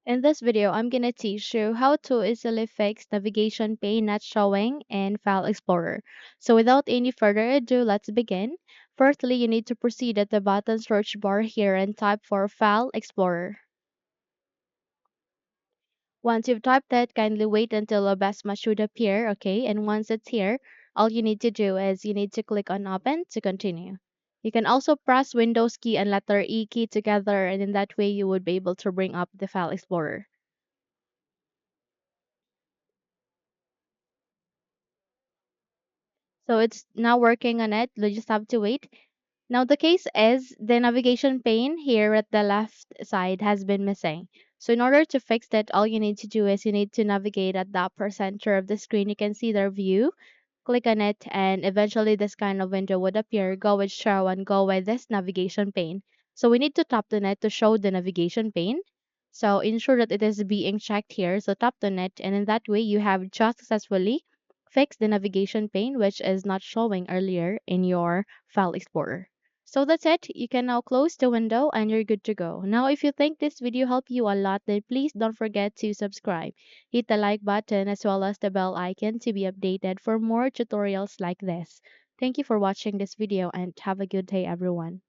In this video, I'm gonna teach you how to easily fix navigation pane not showing in File Explorer. So without any further ado, let's begin. Firstly, you need to proceed at the bottom search bar here and type for File Explorer. Once you've typed that, kindly wait until a BESMA should appear, okay? And once it's here, all you need to do is you need to click on Open to continue. You can also press Windows key and letter E key together, and in that way you would be able to bring up the File Explorer. So it's now working on it. You just have to wait. Now the case is the navigation pane here at the left side has been missing. So in order to fix that, all you need to do is you need to navigate at the upper center of the screen. You can see the view. Click on it and eventually this kind of window would appear. Go with show and go with this navigation pane. So we need to tap on it to show the navigation pane. So ensure that it is being checked here. So tap on it and in that way you have just successfully fixed the navigation pane which is not showing earlier in your File Explorer. So that's it. You can now close the window and you're good to go. Now if you think this video helped you a lot, then please don't forget to subscribe. Hit the like button as well as the bell icon to be updated for more tutorials like this. Thank you for watching this video and have a good day everyone.